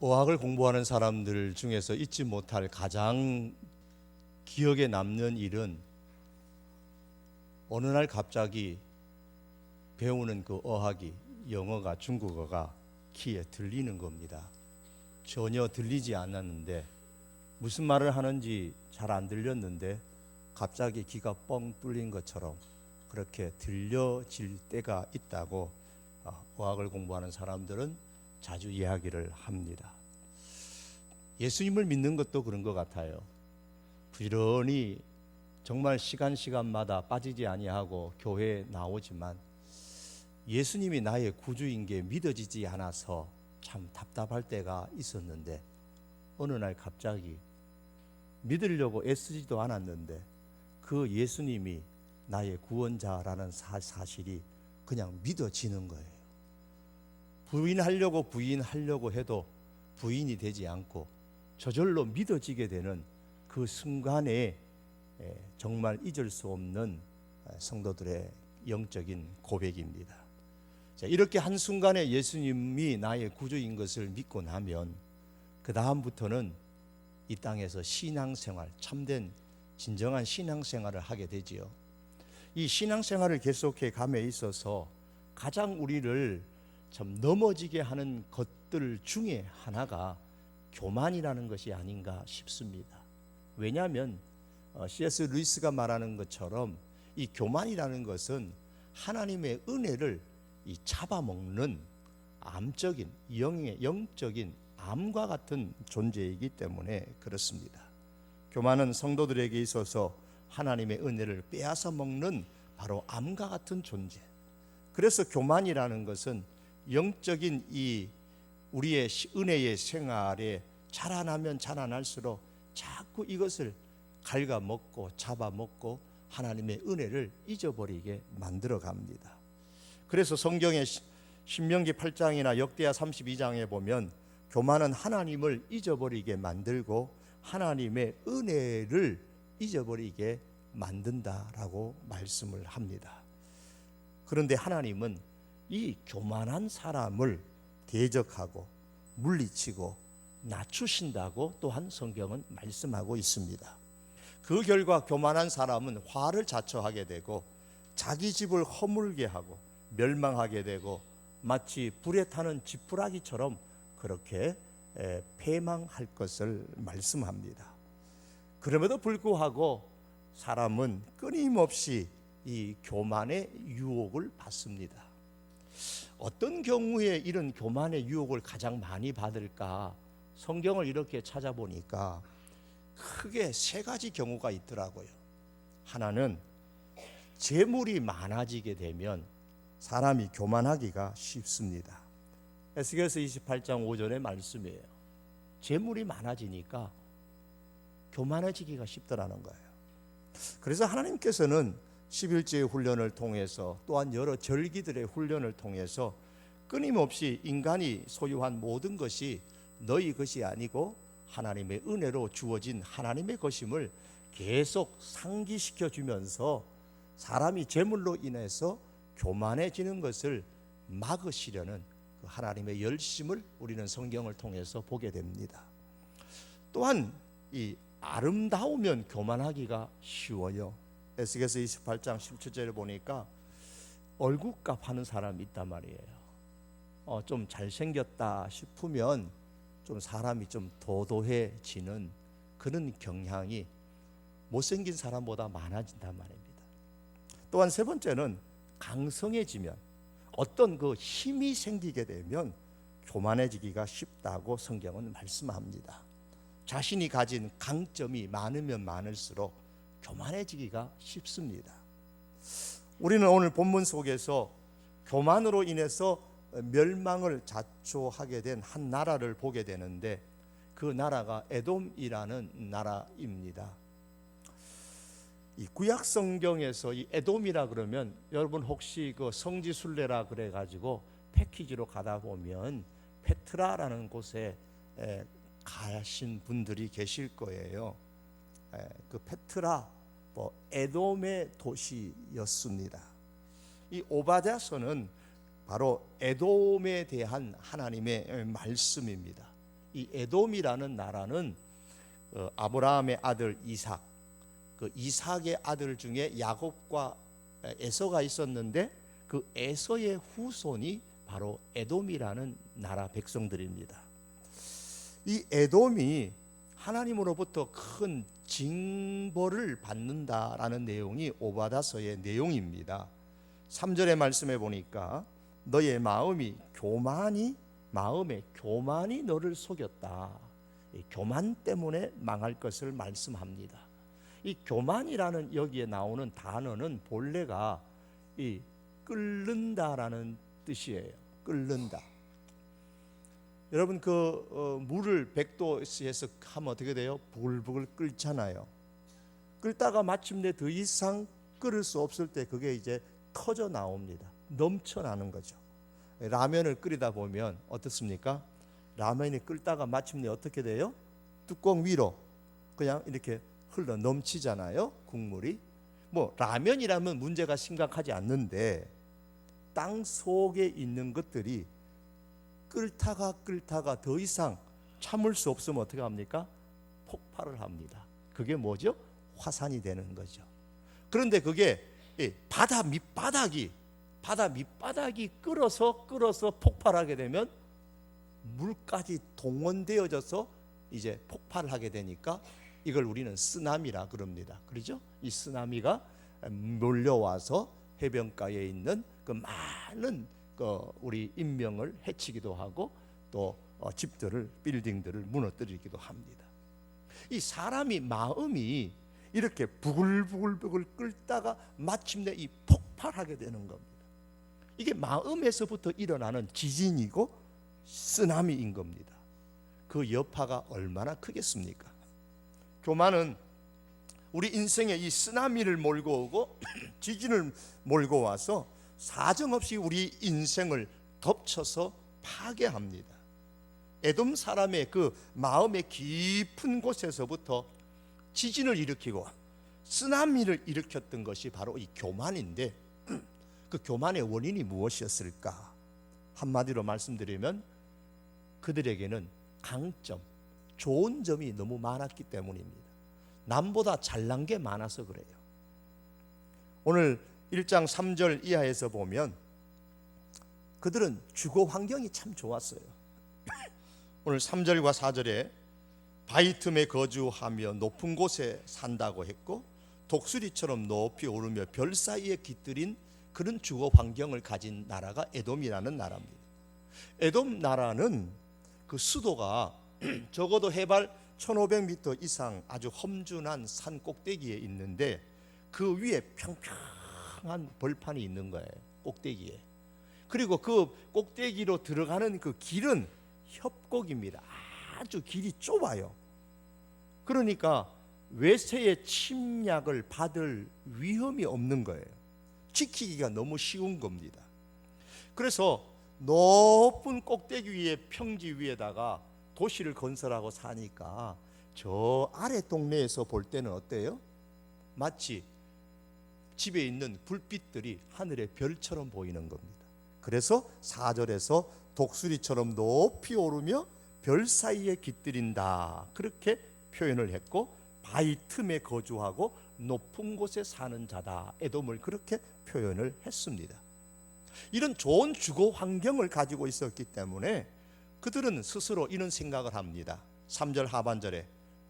어학을 공부하는 사람들 중에서 잊지 못할 가장 기억에 남는 일은 어느 날 갑자기 배우는 그 어학이 영어가 중국어가 귀에 들리는 겁니다. 전혀 들리지 않았는데 무슨 말을 하는지 잘 안 들렸는데 갑자기 귀가 뻥 뚫린 것처럼 그렇게 들려질 때가 있다고 어학을 공부하는 사람들은 자주 이야기를 합니다. 예수님을 믿는 것도 그런 것 같아요. 부지런히 정말 시간마다 빠지지 아니하고 교회에 나오지만 예수님이 나의 구주인 게 믿어지지 않아서 참 답답할 때가 있었는데 어느 날 갑자기 믿으려고 애쓰지도 않았는데 그 예수님이 나의 구원자라는 사실이 그냥 믿어지는 거예요. 부인하려고 해도 부인이 되지 않고 저절로 믿어지게 되는 그 순간에 정말 잊을 수 없는 성도들의 영적인 고백입니다. 자, 이렇게 한순간에 예수님이 나의 구주인 것을 믿고 나면 그 다음부터는 이 땅에서 신앙생활, 참된 진정한 신앙생활을 하게 되지요. 이 신앙생활을 계속해 감에 있어서 가장 우리를 참 넘어지게 하는 것들 중에 하나가 교만이라는 것이 아닌가 싶습니다. 왜냐하면 C.S. 루이스가 말하는 것처럼 이 교만이라는 것은 하나님의 은혜를 이 잡아먹는 암적인 영적인 암과 같은 존재이기 때문에 그렇습니다. 교만은 성도들에게 있어서 하나님의 은혜를 빼앗아 먹는 바로 암과 같은 존재. 그래서 교만이라는 것은 영적인 이 우리의 은혜의 생활에 자라나면 자라날수록 자꾸 이것을 갉아먹고 잡아먹고 하나님의 은혜를 잊어버리게 만들어 갑니다. 그래서 성경의 신명기 8장이나 역대하 32장에 보면 교만은 하나님을 잊어버리게 만들고 하나님의 은혜를 잊어버리게 만든다라고 말씀을 합니다. 그런데 하나님은 이 교만한 사람을 대적하고 물리치고 낮추신다고 또한 성경은 말씀하고 있습니다. 그 결과 교만한 사람은 화를 자초하게 되고 자기 집을 허물게 하고 멸망하게 되고 마치 불에 타는 지푸라기처럼 그렇게 패망할 것을 말씀합니다. 그럼에도 불구하고 사람은 끊임없이 이 교만의 유혹을 받습니다. 어떤 경우에 이런 교만의 유혹을 가장 많이 받을까? 성경을 이렇게 찾아보니까 크게 세 가지 경우가 있더라고요. 하나는 재물이 많아지게 되면 사람이 교만하기가 쉽습니다. 에스겔서 28장 5절의 말씀이에요. 재물이 많아지니까 교만해지기가 쉽더라는 거예요. 그래서 하나님께서는 11조의 훈련을 통해서 또한 여러 절기들의 훈련을 통해서 끊임없이 인간이 소유한 모든 것이 너희 것이 아니고 하나님의 은혜로 주어진 하나님의 것임을 계속 상기시켜 주면서 사람이 재물로 인해서 교만해지는 것을 막으시려는 그 하나님의 열심을 우리는 성경을 통해서 보게 됩니다. 또한 이 아름다우면 교만하기가 쉬워요. 에스겔서 28장 17절을 보니까 얼굴값 하는 사람이 있단 말이에요. 좀 잘생겼다 싶으면 좀 사람이 좀 도도해지는 그런 경향이 못생긴 사람보다 많아진단 말입니다. 또한 세 번째는 강성해지면 어떤 그 힘이 생기게 되면 교만해지기가 쉽다고 성경은 말씀합니다. 자신이 가진 강점이 많으면 많을수록 교만해지기가 쉽습니다. 우리는 오늘 본문 속에서 교만으로 인해서 멸망을 자초하게 된 한 나라를 보게 되는데 그 나라가 에돔이라는 나라입니다. 이 구약 성경에서 이 에돔이라 그러면 여러분 혹시 그 성지순례라 그래 가지고 패키지로 가다 보면 페트라라는 곳에 가신 분들이 계실 거예요. 그 페트라 에돔의 도시였습니다. 이 오바댜서는 바로 에돔에 대한 하나님의 말씀입니다. 이 에돔이라는 나라는 아브라함의 아들 이삭, 그 이삭의 아들 중에 야곱과 에서가 있었는데 그 에서의 후손이 바로 에돔이라는 나라 백성들입니다. 이 에돔이 하나님으로부터 큰 징벌을 받는다라는 내용이 오바다서의 내용입니다. 3절의 말씀에 보니까 너의 마음의 교만이 너를 속였다. 이 교만 때문에 망할 것을 말씀합니다. 이 교만이라는 여기에 나오는 단어는 본래가 이 끓는다라는 뜻이에요. 끓는다. 여러분 물을 100도에서 하면 어떻게 돼요? 부글부글 끓잖아요. 끓다가 마침내 더 이상 끓을 수 없을 때 그게 이제 터져 나옵니다. 넘쳐나는 거죠. 라면을 끓이다 보면 어떻습니까? 라면이 끓다가 마침내 어떻게 돼요? 뚜껑 위로 그냥 이렇게 흘러 넘치잖아요. 국물이. 라면이라면 문제가 심각하지 않는데 땅 속에 있는 것들이 끓다가 더 이상 참을 수 없으면 어떻게 합니까? 폭발을 합니다. 그게 뭐죠? 화산이 되는 거죠. 그런데 그게 바다 밑바닥이 끓어서 폭발하게 되면 물까지 동원되어져서 이제 폭발을 하게 되니까 이걸 우리는 쓰나미라 그럽니다. 그렇죠? 이 쓰나미가 몰려와서 해변가에 있는 그 많은 우리 인명을 해치기도 하고 또 집들을 빌딩들을 무너뜨리기도 합니다. 이 사람이 마음이 이렇게 부글부글 끓다가 마침내 이 폭발하게 되는 겁니다. 이게 마음에서부터 일어나는 지진이고 쓰나미인 겁니다. 그 여파가 얼마나 크겠습니까? 교만은 우리 인생에 이 쓰나미를 몰고 오고 지진을 몰고 와서 사정없이 우리 인생을 덮쳐서 파괴합니다. 에돔 사람의 그 마음의 깊은 곳에서부터 지진을 일으키고 쓰나미를 일으켰던 것이 바로 이 교만인데 그 교만의 원인이 무엇이었을까? 한마디로 말씀드리면 그들에게는 강점, 좋은 점이 너무 많았기 때문입니다. 남보다 잘난 게 많아서 그래요. 오늘 1장 3절 이하에서 보면 그들은 주거 환경이 참 좋았어요. 오늘 3절과 4절에 바위 틈에 거주하며 높은 곳에 산다고 했고 독수리처럼 높이 오르며 별 사이에 깃들인 그런 주거 환경을 가진 나라가 에돔이라는 나라입니다. 에돔 나라는 그 수도가 적어도 해발 1500m 이상 아주 험준한 산 꼭대기에 있는데 그 위에 평평한 벌판이 있는 거예요. 꼭대기에. 그리고 그 꼭대기로 들어가는 그 길은 협곡입니다. 아주 길이 좁아요. 그러니까 외세의 침략을 받을 위험이 없는 거예요. 지키기가 너무 쉬운 겁니다. 그래서 높은 꼭대기 위에 평지 위에다가 도시를 건설하고 사니까 저 아래 동네에서 볼 때는 어때요? 마치 집에 있는 불빛들이 하늘의 별처럼 보이는 겁니다. 그래서 4절에서 독수리처럼 높이 오르며 별 사이에 깃들인다 그렇게 표현을 했고 바위 틈에 거주하고 높은 곳에 사는 자다 에돔을 그렇게 표현을 했습니다. 이런 좋은 주거 환경을 가지고 있었기 때문에 그들은 스스로 이런 생각을 합니다. 3절 하반절에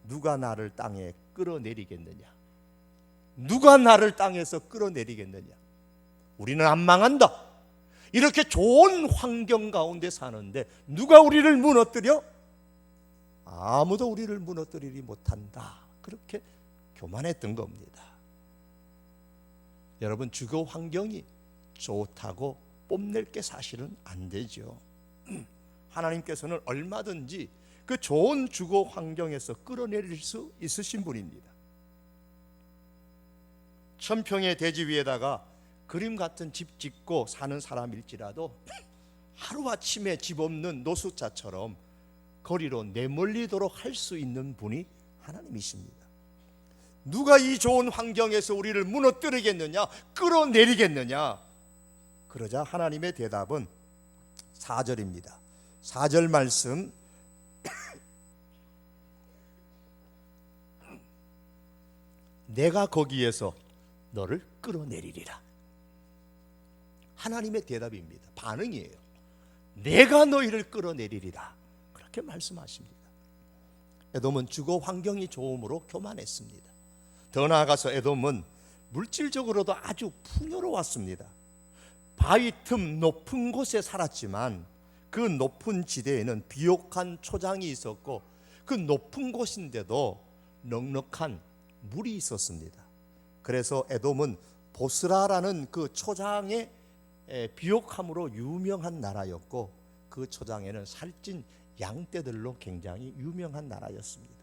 누가 나를 땅에 끌어내리겠느냐? 누가 나를 땅에서 끌어내리겠느냐? 우리는 안 망한다. 이렇게 좋은 환경 가운데 사는데 누가 우리를 무너뜨려? 아무도 우리를 무너뜨리지 못한다. 그렇게 교만했던 겁니다. 여러분 주거 환경이 좋다고 뽐낼 게 사실은 안 되죠. 하나님께서는 얼마든지 그 좋은 주거 환경에서 끌어내릴 수 있으신 분입니다. 천평의 대지 위에다가 그림 같은 집 짓고 사는 사람일지라도 하루아침에 집 없는 노숙자처럼 거리로 내몰리도록 할 수 있는 분이 하나님이십니다. 누가 이 좋은 환경에서 우리를 무너뜨리겠느냐, 끌어내리겠느냐? 그러자 하나님의 대답은 4절입니다. 4절 말씀 내가 거기에서 너를 끌어내리리라. 하나님의 대답입니다. 반응이에요. 내가 너희를 끌어내리리라. 그렇게 말씀하십니다. 에돔은 주거 환경이 좋음으로 교만했습니다. 더 나아가서 에돔은 물질적으로도 아주 풍요로웠습니다. 바위 틈 높은 곳에 살았지만 그 높은 지대에는 비옥한 초장이 있었고 그 높은 곳인데도 넉넉한 물이 있었습니다. 그래서 에돔은 보스라라는 그 초장의 비옥함으로 유명한 나라였고 그 초장에는 살찐 양떼들로 굉장히 유명한 나라였습니다.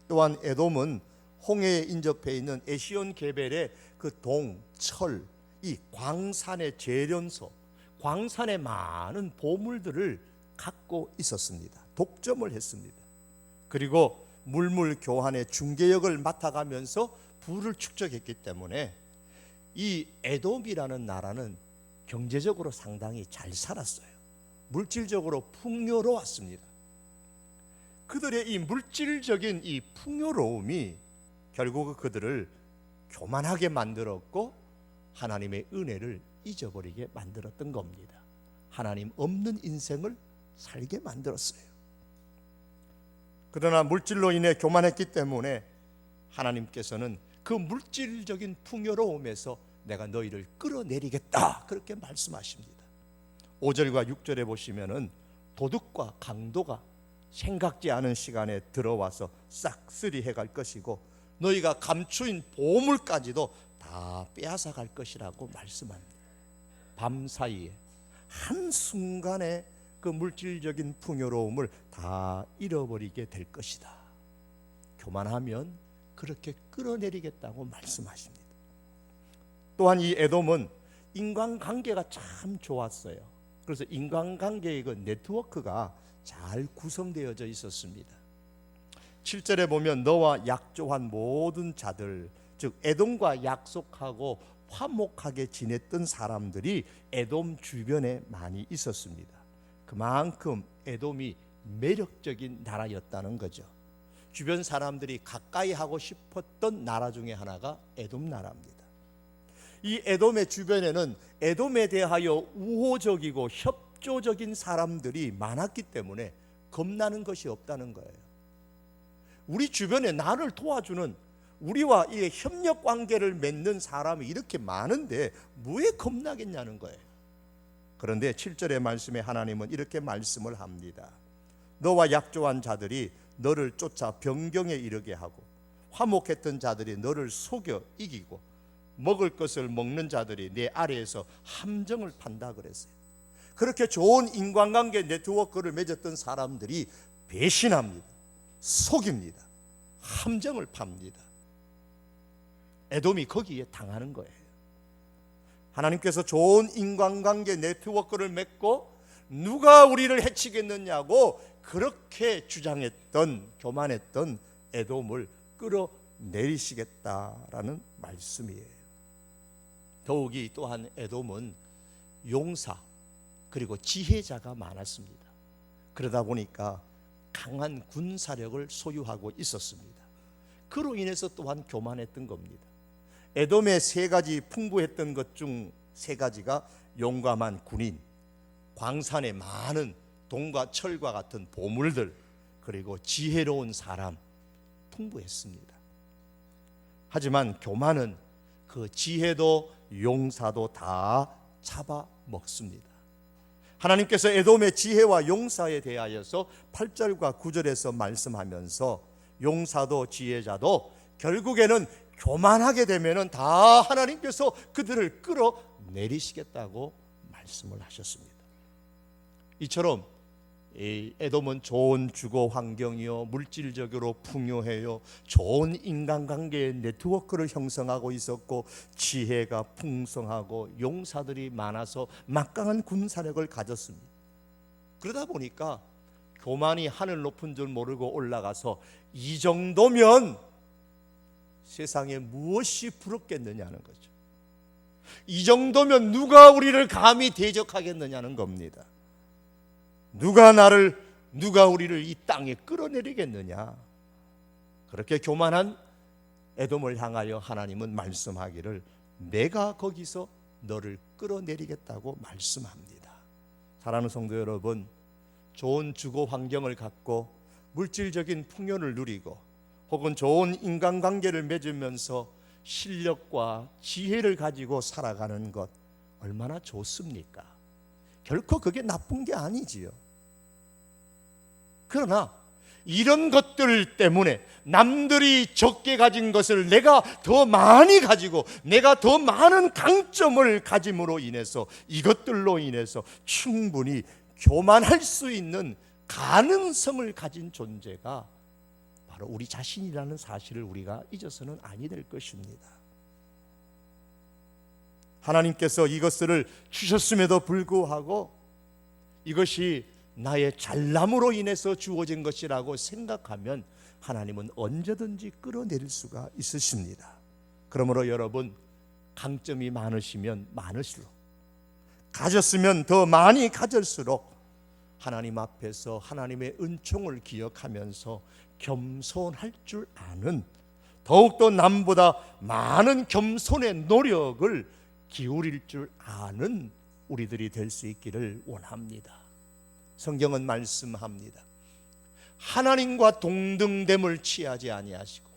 또한 에돔은 홍해에 인접해 있는 에시온 게벨의 그 동, 철, 이 광산의 재련소, 광산의 많은 보물들을 갖고 있었습니다. 독점을 했습니다. 그리고 물물 교환의 중개역을 맡아가면서 부를 축적했기 때문에 이 에돔이라는 나라는 경제적으로 상당히 잘 살았어요. 물질적으로 풍요로웠습니다. 그들의 이 물질적인 이 풍요로움이 결국 그들을 교만하게 만들었고 하나님의 은혜를 잊어버리게 만들었던 겁니다. 하나님 없는 인생을 살게 만들었어요. 그러나 물질로 인해 교만했기 때문에 하나님께서는 그 물질적인 풍요로움에서 내가 너희를 끌어내리겠다 그렇게 말씀하십니다. 5절과 6절에 보시면은 도둑과 강도가 생각지 않은 시간에 들어와서 싹쓸이 해갈 것이고 너희가 감추인 보물까지도 다 빼앗아 갈 것이라고 말씀합니다. 밤사이에 한순간에 그 물질적인 풍요로움을 다 잃어버리게 될 것이다. 교만하면 그렇게 끌어내리겠다고 말씀하십니다. 또한 이 에돔은 인간관계가 참 좋았어요. 그래서 인간관계의 그 네트워크가 잘 구성되어져 있었습니다. 7절에 보면 너와 약조한 모든 자들, 즉 에돔과 약속하고 화목하게 지냈던 사람들이 에돔 주변에 많이 있었습니다. 그만큼 에돔이 매력적인 나라였다는 거죠. 주변 사람들이 가까이 하고 싶었던 나라 중에 하나가 에돔 나라입니다. 이 에돔의 주변에는 에돔에 대하여 우호적이고 협조적인 사람들이 많았기 때문에 겁나는 것이 없다는 거예요. 우리 주변에 나를 도와주는, 우리와 이 협력 관계를 맺는 사람이 이렇게 많은데 왜 겁나겠냐는 거예요. 그런데 7절의 말씀에 하나님은 이렇게 말씀을 합니다. 너와 약조한 자들이 너를 쫓아 변경에 이르게 하고 화목했던 자들이 너를 속여 이기고 먹을 것을 먹는 자들이 내 아래에서 함정을 판다 그랬어요. 그렇게 좋은 인간관계 네트워크를 맺었던 사람들이 배신합니다. 속입니다. 함정을 팝니다. 에돔이 거기에 당하는 거예요. 하나님께서 좋은 인간관계 네트워크를 맺고 누가 우리를 해치겠느냐고 그렇게 주장했던, 교만했던 에돔을 끌어내리시겠다라는 말씀이에요. 더욱이 또한 에돔은 용사 그리고 지혜자가 많았습니다. 그러다 보니까 강한 군사력을 소유하고 있었습니다. 그로 인해서 또한 교만했던 겁니다. 에돔의 세 가지 풍부했던 것 중 세 가지가 용감한 군인, 광산에 많은 동과 철과 같은 보물들, 그리고 지혜로운 사람, 풍부했습니다. 하지만 교만은 그 지혜도 용사도 다 잡아먹습니다. 하나님께서 에돔의 지혜와 용사에 대하여서 8절과 9절에서 말씀하면서 용사도 지혜자도 결국에는 교만하게 되면은 다 하나님께서 그들을 끌어내리시겠다고 말씀을 하셨습니다. 이처럼 에돔은 좋은 주거 환경이요, 물질적으로 풍요해요, 좋은 인간관계의 네트워크를 형성하고 있었고 지혜가 풍성하고 용사들이 많아서 막강한 군사력을 가졌습니다. 그러다 보니까 교만이 하늘 높은 줄 모르고 올라가서 이 정도면 세상에 무엇이 부럽겠느냐는 거죠. 이 정도면 누가 우리를 감히 대적하겠느냐는 겁니다. 누가 우리를 이 땅에 끌어내리겠느냐. 그렇게 교만한 에돔을 향하여 하나님은 말씀하기를 내가 거기서 너를 끌어내리겠다고 말씀합니다. 사랑하는 성도 여러분, 좋은 주거 환경을 갖고 물질적인 풍요를 누리고 혹은 좋은 인간관계를 맺으면서 실력과 지혜를 가지고 살아가는 것 얼마나 좋습니까? 결코 그게 나쁜 게 아니지요. 그러나 이런 것들 때문에 남들이 적게 가진 것을 내가 더 많이 가지고 내가 더 많은 강점을 가짐으로 인해서 이것들로 인해서 충분히 교만할 수 있는 가능성을 가진 존재가 바로 우리 자신이라는 사실을 우리가 잊어서는 아니 될 것입니다. 하나님께서 이것들을 주셨음에도 불구하고 이것이 나의 잘남으로 인해서 주어진 것이라고 생각하면 하나님은 언제든지 끌어내릴 수가 있으십니다. 그러므로 여러분, 강점이 많으시면 많을수록, 가졌으면 더 많이 가질수록 하나님 앞에서 하나님의 은총을 기억하면서 겸손할 줄 아는, 더욱더 남보다 많은 겸손의 노력을 기울일 줄 아는 우리들이 될 수 있기를 원합니다. 성경은 말씀합니다. 하나님과 동등됨을 취하지 아니하시고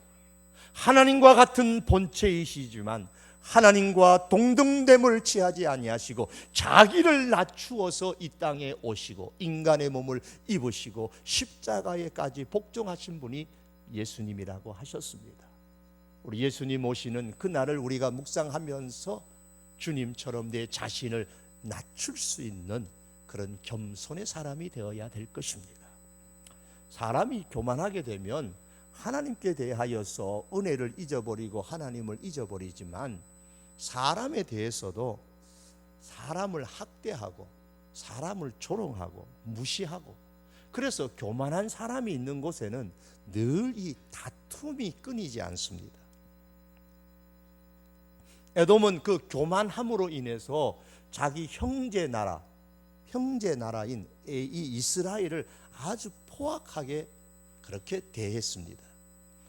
하나님과 같은 본체이시지만 하나님과 동등됨을 취하지 아니하시고 자기를 낮추어서 이 땅에 오시고 인간의 몸을 입으시고 십자가에까지 복종하신 분이 예수님이라고 하셨습니다. 우리 예수님 오시는 그날을 우리가 묵상하면서 주님처럼 내 자신을 낮출 수 있는 그런 겸손의 사람이 되어야 될 것입니다. 사람이 교만하게 되면 하나님께 대하여서 은혜를 잊어버리고 하나님을 잊어버리지만 사람에 대해서도 사람을 학대하고 사람을 조롱하고 무시하고, 그래서 교만한 사람이 있는 곳에는 늘 이 다툼이 끊이지 않습니다. 에돔은 그 교만함으로 인해서 자기 형제 나라인 이 이스라엘을 아주 포악하게 그렇게 대했습니다.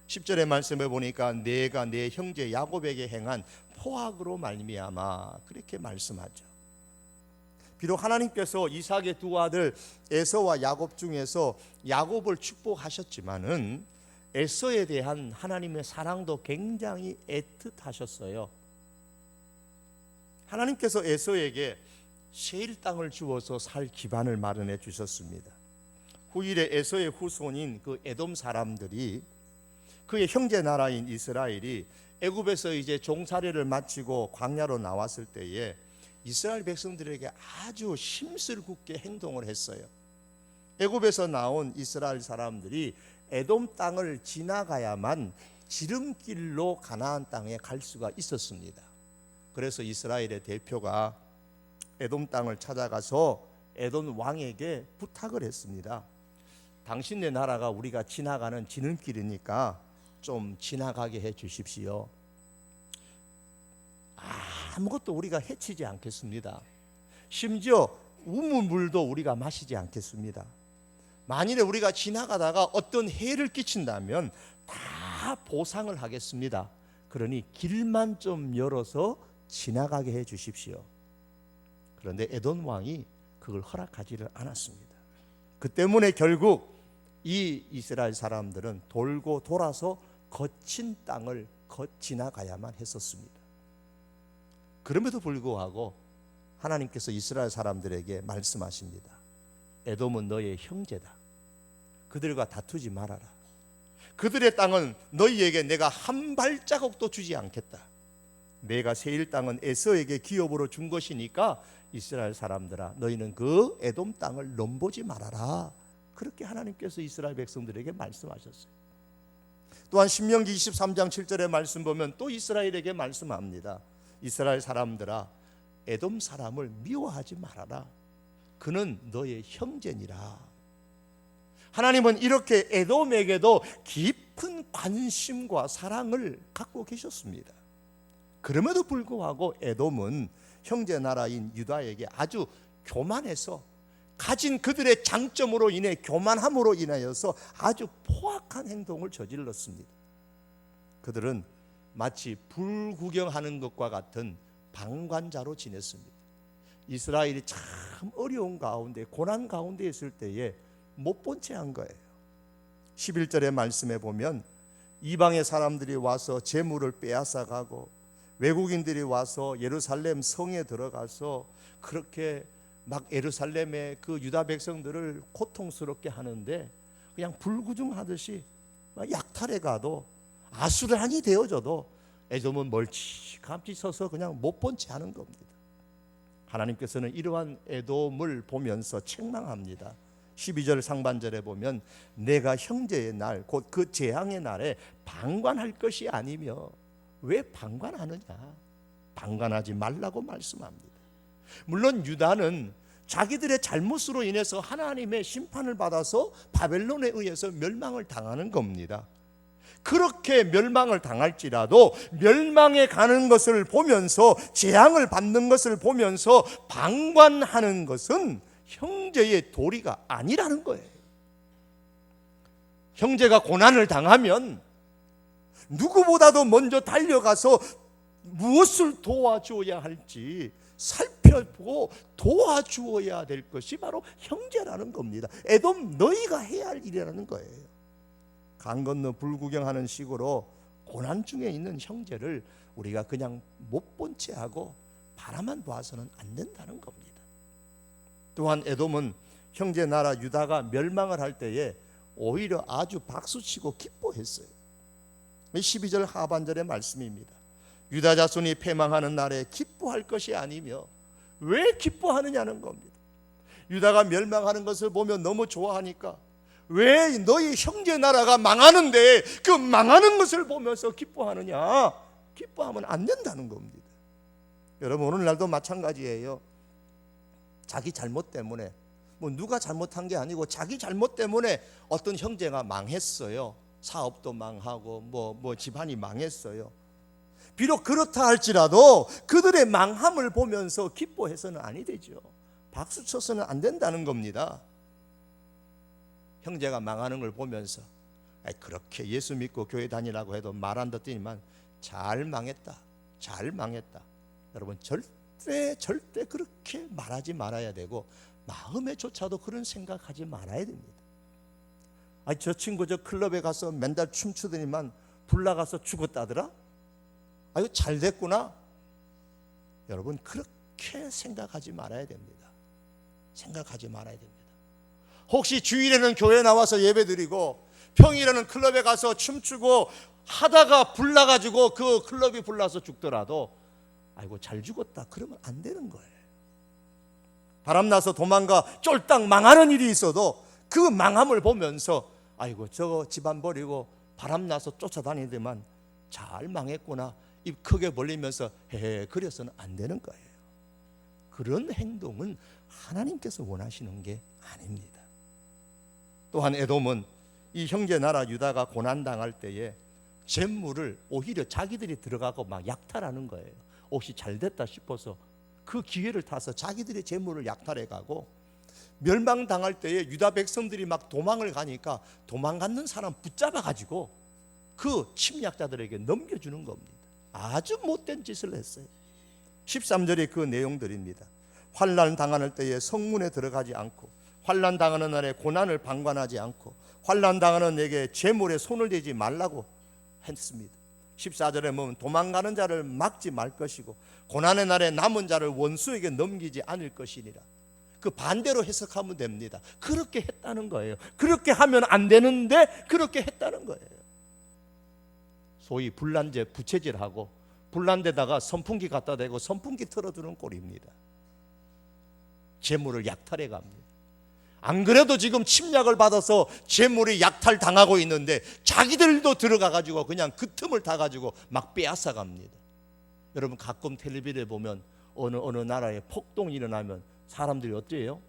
10절의 말씀에 보니까 내가 내 형제 야곱에게 행한 포악으로 말미암아 그렇게 말씀하죠. 비록 하나님께서 이삭의 두 아들 에서와 야곱 중에서 야곱을 축복하셨지만은 에서에 대한 하나님의 사랑도 굉장히 애틋하셨어요. 하나님께서 에서에게 세일 땅을 주어서 살 기반을 마련해 주셨습니다. 후일에 에서의 후손인 그 에돔 사람들이 그의 형제 나라인 이스라엘이 애굽에서 이제 종살이를 마치고 광야로 나왔을 때에 이스라엘 백성들에게 아주 심술궂게 행동을 했어요. 애굽에서 나온 이스라엘 사람들이 에돔 땅을 지나가야만 지름길로 가나안 땅에 갈 수가 있었습니다. 그래서 이스라엘의 대표가 에돔 땅을 찾아가서 에돔 왕에게 부탁을 했습니다. 당신네 나라가 우리가 지나가는 지름길이니까 좀 지나가게 해 주십시오. 아무것도 우리가 해치지 않겠습니다. 심지어 우물물도 우리가 마시지 않겠습니다. 만일에 우리가 지나가다가 어떤 해를 끼친다면 다 보상을 하겠습니다. 그러니 길만 좀 열어서 지나가게 해 주십시오. 그런데 에돔 왕이 그걸 허락하지를 않았습니다. 그 때문에 결국 이 이스라엘 사람들은 돌고 돌아서 거친 땅을 지나가야만 했었습니다. 그럼에도 불구하고 하나님께서 이스라엘 사람들에게 말씀하십니다. 에돔은 너의 형제다. 그들과 다투지 말아라. 그들의 땅은 너희에게 내가 한 발자국도 주지 않겠다. 내가 세일 땅은 에서에게 기업으로 준 것이니까 이스라엘 사람들아, 너희는 그 에돔 땅을 넘보지 말아라. 그렇게 하나님께서 이스라엘 백성들에게 말씀하셨어요. 또한 신명기 23장 7절의 말씀 보면 또 이스라엘에게 말씀합니다. 이스라엘 사람들아, 에돔 사람을 미워하지 말아라. 그는 너의 형제니라. 하나님은 이렇게 에돔에게도 깊은 관심과 사랑을 갖고 계셨습니다. 그럼에도 불구하고 에돔은 형제 나라인 유다에게 아주 교만해서 가진 그들의 장점으로 인해 교만함으로 인하여서 아주 포악한 행동을 저질렀습니다. 그들은 마치 불구경하는 것과 같은 방관자로 지냈습니다. 이스라엘이 참 어려운 가운데, 고난 가운데 있을 때에 못 본 채 한 거예요. 11절의 말씀에 보면 이방의 사람들이 와서 재물을 빼앗아 가고 외국인들이 와서 예루살렘 성에 들어가서 그렇게 막 예루살렘의 그 유다 백성들을 고통스럽게 하는데 그냥 불구중하듯이 약탈해 가도 아수라장이 되어져도 에돔은 멀찌감치 서서 그냥 못 본 채 하는 겁니다. 하나님께서는 이러한 에돔을 보면서 책망합니다. 12절 상반절에 보면 내가 형제의 날 곧 그 재앙의 날에 방관할 것이 아니며 왜 방관하느냐, 방관하지 말라고 말씀합니다. 물론 유다는 자기들의 잘못으로 인해서 하나님의 심판을 받아서 바벨론에 의해서 멸망을 당하는 겁니다. 그렇게 멸망을 당할지라도 멸망에 가는 것을 보면서, 재앙을 받는 것을 보면서 방관하는 것은 형제의 도리가 아니라는 거예요. 형제가 고난을 당하면 누구보다도 먼저 달려가서 무엇을 도와줘야 할지 살펴보고 도와주어야 될 것이 바로 형제라는 겁니다. 에돔, 너희가 해야 할 일이라는 거예요. 강 건너 불구경하는 식으로 고난 중에 있는 형제를 우리가 그냥 못 본 채 하고 바라만 봐서는 안 된다는 겁니다. 또한 에돔은 형제 나라 유다가 멸망을 할 때에 오히려 아주 박수치고 기뻐했어요. 12절 하반절의 말씀입니다. 유다 자손이 패망하는 날에 기뻐할 것이 아니며 왜 기뻐하느냐는 겁니다. 유다가 멸망하는 것을 보면 너무 좋아하니까 왜 너희 형제 나라가 망하는데 그 망하는 것을 보면서 기뻐하느냐? 기뻐하면 안 된다는 겁니다. 여러분, 오늘날도 마찬가지예요. 자기 잘못 때문에, 누가 잘못한 게 아니고 자기 잘못 때문에 어떤 형제가 망했어요. 사업도 망하고 집안이 망했어요. 비록 그렇다 할지라도 그들의 망함을 보면서 기뻐해서는 아니 되죠. 박수 쳐서는 안 된다는 겁니다. 형제가 망하는 걸 보면서 그렇게 예수 믿고 교회 다니라고 해도 말 안 듣더니만 잘 망했다, 잘 망했다. 여러분, 절대 그렇게 말하지 말아야 되고 마음에조차도 그런 생각하지 말아야 됩니다. 저 친구 저 클럽에 가서 맨날 춤추더니만 불 나가서 죽었다더라? 이거 잘 됐구나. 여러분, 그렇게 생각하지 말아야 됩니다. 생각하지 말아야 됩니다. 혹시 주일에는 교회 나와서 예배드리고 평일에는 클럽에 가서 춤추고 하다가 불 나가지고 그 클럽이 불나서 죽더라도 아이고 잘 죽었다 그러면 안 되는 거예요. 바람나서 도망가 쫄딱 망하는 일이 있어도 그 망함을 보면서 아이고 저거 집안 버리고 바람나서 쫓아다니더만 잘 망했구나, 입 크게 벌리면서 헤헤 그래서는 안 되는 거예요. 그런 행동은 하나님께서 원하시는 게 아닙니다. 또한 에돔은 이 형제 나라 유다가 고난당할 때에 재물을 오히려 자기들이 들어가고 막 약탈하는 거예요. 혹시 잘 됐다 싶어서 그 기회를 타서 자기들의 재물을 약탈해 가고, 멸망당할 때에 유다 백성들이 막 도망을 가니까 도망가는 사람 붙잡아 가지고 그 침략자들에게 넘겨주는 겁니다. 아주 못된 짓을 했어요. 13절이 그 내용들입니다. 환난 당하는 때에 성문에 들어가지 않고, 환난 당하는 날에 고난을 방관하지 않고, 환난 당하는 내게 재물에 손을 대지 말라고 했습니다. 14절에 보면 도망가는 자를 막지 말 것이고 고난의 날에 남은 자를 원수에게 넘기지 않을 것이니라. 그 반대로 해석하면 됩니다. 그렇게 했다는 거예요. 그렇게 하면 안 되는데 그렇게 했다는 거예요. 소위 불난제 부채질하고 불난데다가 선풍기 갖다 대고 선풍기 틀어두는 꼴입니다. 재물을 약탈해 갑니다. 안 그래도 지금 침략을 받아서 재물이 약탈당하고 있는데 자기들도 들어가 가지고 그냥 그 틈을 타 가지고 막 빼앗아 갑니다. 여러분, 가끔 텔레비전에 보면 어느 나라에 폭동이 일어나면 사람들이 어때요?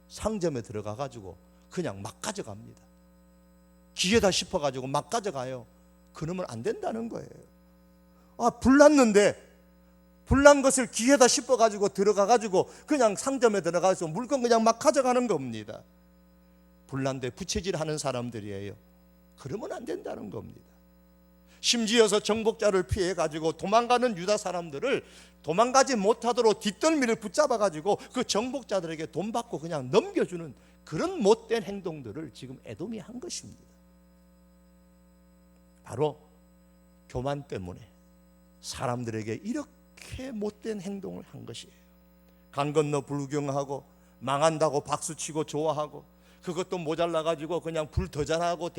상점에 들어가 가지고 그냥 막 가져갑니다. 기회다 싶어 가지고 막 가져가요. 그러면 안 된다는 거예요. 불났는데 불난 것을 기회다 싶어 가지고 들어가 가지고 그냥 상점에 들어가서 물건 그냥 막 가져가는 겁니다. 불난데 부채질하는 사람들이에요. 그러면 안 된다는 겁니다. 심지어서 정복자를 피해 가지고 도망가는 유다 사람들을 도망가지 못하도록 뒷덜미를 붙잡아 가지고 그 정복자들에게 돈 받고 그냥 넘겨주는 그런 못된 행동들을 지금 에돔이 한 것입니다. 바로 교만 때문에 사람들에게 이렇게 못된 행동을 한 것이에요. 강 건너 불구경하고 망한다고 박수치고 좋아하고, 그것도 모자라 가지고 그냥 불 더 잘하고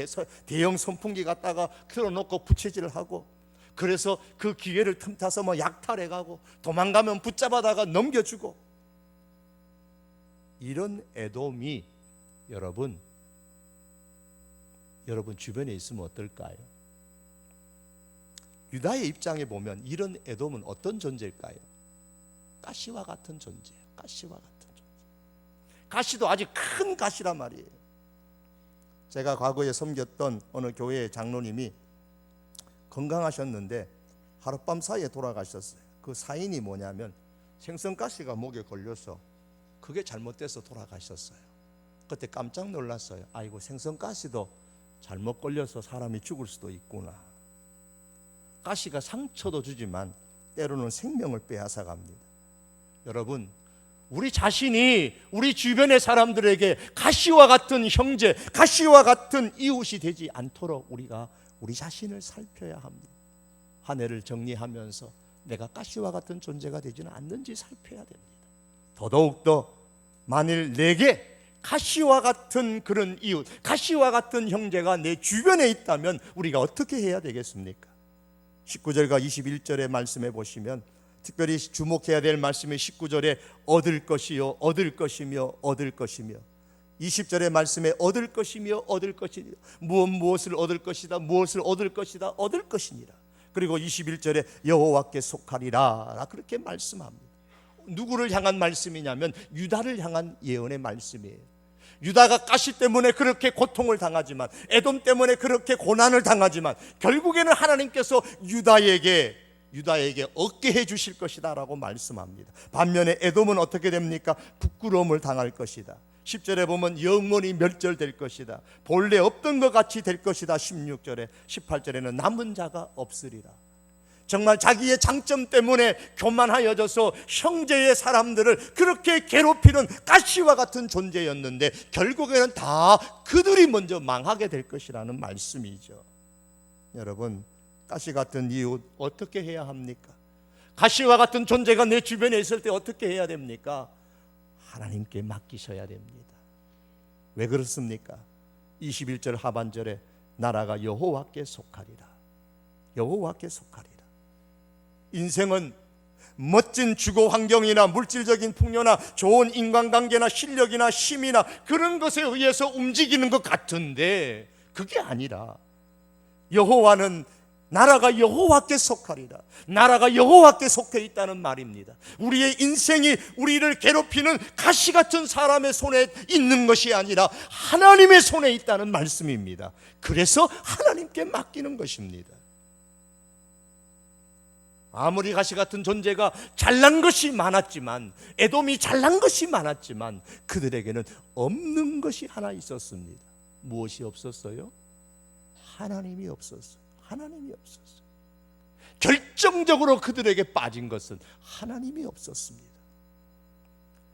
대형 선풍기 갖다가 틀어놓고 부채질을 하고, 그래서 그 기회를 틈타서 뭐 약탈해 가고 도망가면 붙잡아다가 넘겨주고, 이런 에돔이 여러분 주변에 있으면 어떨까요? 유다의 입장에 보면 이런 에돔은 어떤 존재일까요? 가시와 같은 존재예요. 가시와 같은 존재. 가시도 아주 큰 가시란 말이에요. 제가 과거에 섬겼던 어느 교회의 장로님이 건강하셨는데 하룻밤 사이에 돌아가셨어요. 그 사인이 뭐냐면 생선가시가 목에 걸려서 그게 잘못돼서 돌아가셨어요. 그때 깜짝 놀랐어요. 아이고, 생선가시도 잘못 걸려서 사람이 죽을 수도 있구나. 가시가 상처도 주지만 때로는 생명을 빼앗아 갑니다. 여러분, 우리 자신이 우리 주변의 사람들에게 가시와 같은 형제, 가시와 같은 이웃이 되지 않도록 우리가 우리 자신을 살펴야 합니다. 한 해를 정리하면서 내가 가시와 같은 존재가 되지는 않는지 살펴야 됩니다. 더더욱더 만일 내게 가시와 같은 그런 이웃, 가시와 같은 형제가 내 주변에 있다면 우리가 어떻게 해야 되겠습니까? 19절과 21절의 말씀에 보시면 특별히 주목해야 될 말씀이 19절에 얻을 것이요 얻을 것이며 얻을 것이며, 20절의 말씀에 얻을 것이며 얻을 것이며, 무엇을 얻을 것이다, 무엇을 얻을 것이다, 얻을 것이니라. 그리고 21절에 여호와께 속하리라 그렇게 말씀합니다. 누구를 향한 말씀이냐면 유다를 향한 예언의 말씀이에요. 유다가 가시 때문에 그렇게 고통을 당하지만, 에돔 때문에 그렇게 고난을 당하지만 결국에는 하나님께서 유다에게 얻게 해주실 것이다 라고 말씀합니다. 반면에 에돔은 어떻게 됩니까? 부끄러움을 당할 것이다. 10절에 보면 영원히 멸절될 것이다, 본래 없던 것 같이 될 것이다. 16절에 18절에는 남은 자가 없으리라. 정말 자기의 장점 때문에 교만하여져서 형제의 사람들을 그렇게 괴롭히는 가시와 같은 존재였는데 결국에는 다 그들이 먼저 망하게 될 것이라는 말씀이죠. 여러분, 가시 같은 이웃 어떻게 해야 합니까? 가시와 같은 존재가 내 주변에 있을 때 어떻게 해야 됩니까? 하나님께 맡기셔야 됩니다. 왜 그렇습니까? 21절 하반절에 나라가 여호와께 속하리라. 여호와께 속하리라. 인생은 멋진 주거 환경이나 물질적인 풍요나 좋은 인간관계나 실력이나 힘이나 그런 것에 의해서 움직이는 것 같은데 그게 아니라, 여호와는 나라가 여호와께 속하리라. 나라가 여호와께 속해 있다는 말입니다. 우리의 인생이 우리를 괴롭히는 가시 같은 사람의 손에 있는 것이 아니라 하나님의 손에 있다는 말씀입니다. 그래서 하나님께 맡기는 것입니다. 아무리 가시 같은 존재가 잘난 것이 많았지만, 에돔이 잘난 것이 많았지만 그들에게는 없는 것이 하나 있었습니다. 무엇이 없었어요? 하나님이 없었어요. 하나님이 없었어요. 결정적으로 그들에게 빠진 것은 하나님이 없었습니다.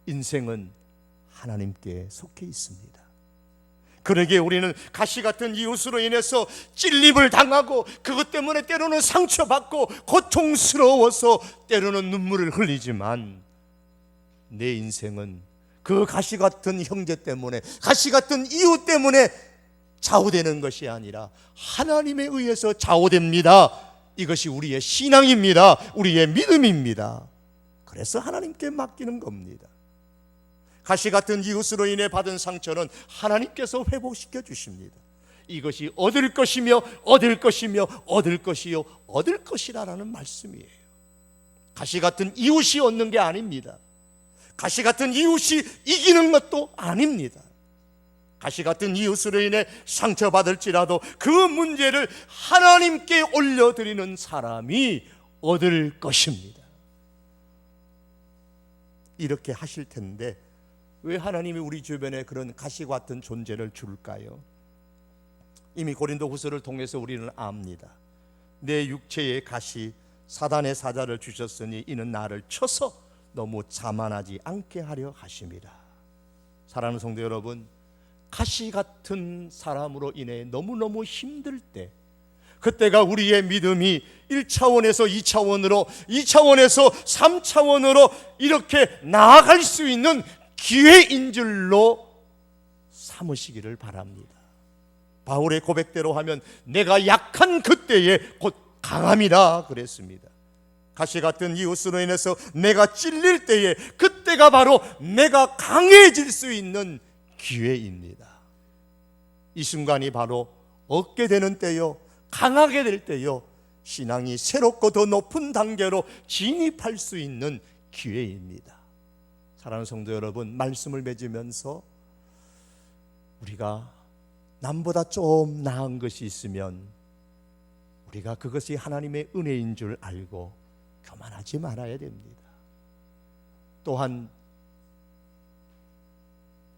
인생은 하나님께 속해 있습니다. 그러기에 우리는 가시 같은 이웃으로 인해서 찔림을 당하고 그것 때문에 때로는 상처받고 고통스러워서 때로는 눈물을 흘리지만, 내 인생은 그 가시 같은 형제 때문에, 가시 같은 이웃 때문에 좌우되는 것이 아니라 하나님에 의해서 좌우됩니다. 이것이 우리의 신앙입니다. 우리의 믿음입니다. 그래서 하나님께 맡기는 겁니다. 가시 같은 이웃으로 인해 받은 상처는 하나님께서 회복시켜 주십니다. 이것이 얻을 것이며 얻을 것이며 얻을 것이요 얻을 것이라는 말씀이에요. 가시 같은 이웃이 얻는 게 아닙니다. 가시 같은 이웃이 이기는 것도 아닙니다. 가시 같은 이웃으로 인해 상처받을지라도 그 문제를 하나님께 올려드리는 사람이 얻을 것입니다. 이렇게 하실 텐데 왜 하나님이 우리 주변에 그런 가시 같은 존재를 줄까요? 이미 고린도후서를 통해서 우리는 압니다. 내 육체의 가시 사단의 사자를 주셨으니 이는 나를 쳐서 너무 자만하지 않게 하려 하심이라. 사랑하는 성도 여러분, 가시 같은 사람으로 인해 너무너무 힘들 때, 그때가 우리의 믿음이 1차원에서 2차원으로 2차원에서 3차원으로 이렇게 나아갈 수 있는 기회인 줄로 삼으시기를 바랍니다. 바울의 고백대로 하면 내가 약한 그때에 곧 강함이라 그랬습니다. 가시 같은 이웃으로 인해서 내가 찔릴 때에 그때가 바로 내가 강해질 수 있는 기회입니다. 이 순간이 바로 얻게 되는 때요, 강하게 될 때요, 신앙이 새롭고 더 높은 단계로 진입할 수 있는 기회입니다. 사랑하는 성도 여러분, 말씀을 맺으면서 우리가 남보다 좀 나은 것이 있으면 우리가 그것이 하나님의 은혜인 줄 알고 교만하지 말아야 됩니다. 또한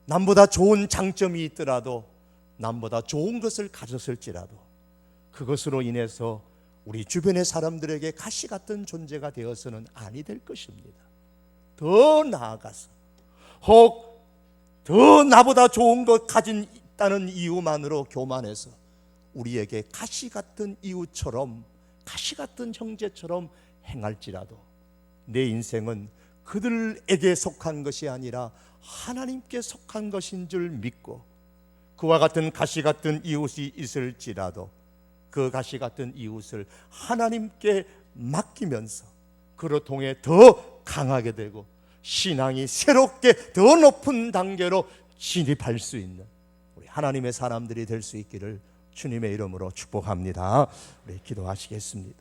남보다 좋은 장점이 있더라도, 남보다 좋은 것을 가졌을지라도 그것으로 인해서 우리 주변의 사람들에게 가시 같은 존재가 되어서는 아니 될 것입니다. 더 나아가서 혹 더 나보다 좋은 것 가진 있다는 이유만으로 교만해서 우리에게 가시 같은 이웃처럼, 가시 같은 형제처럼 행할지라도 내 인생은 그들에게 속한 것이 아니라 하나님께 속한 것인 줄 믿고, 그와 같은 가시 같은 이웃이 있을지라도 그 가시 같은 이웃을 하나님께 맡기면서 그로 통해 더 강하게 되고 신앙이 새롭게 더 높은 단계로 진입할 수 있는 우리 하나님의 사람들이 될 수 있기를 주님의 이름으로 축복합니다. 우리 기도하시겠습니다.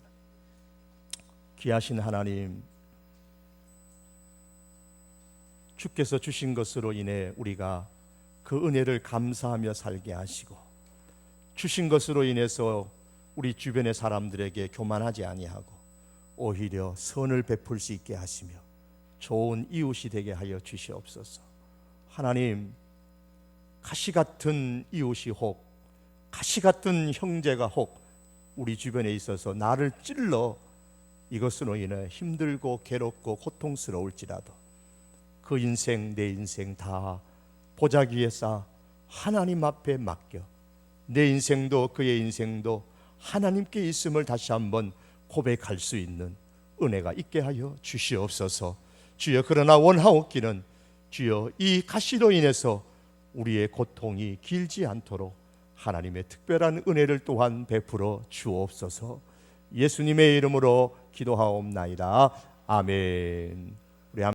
귀하신 하나님, 주께서 주신 것으로 인해 우리가 그 은혜를 감사하며 살게 하시고, 주신 것으로 인해서 우리 주변의 사람들에게 교만하지 아니하고 오히려 선을 베풀 수 있게 하시며 좋은 이웃이 되게 하여 주시옵소서. 하나님, 가시 같은 이웃이 혹, 가시 같은 형제가 혹 우리 주변에 있어서 나를 찔러 이것으로 인해 힘들고 괴롭고 고통스러울지라도 그 인생, 내 인생 다 보자기에 쌓아 하나님 앞에 맡겨 내 인생도 그의 인생도 하나님께 있음을 다시 한번 고백할 수 있는 은혜가 있게 하여 주시옵소서. 주여, 그러나 원하옵기는 주여 이 가시로 인해서 우리의 고통이 길지 않도록 하나님의 특별한 은혜를 또한 베풀어 주옵소서. 예수님의 이름으로 기도하옵나이다. 아멘.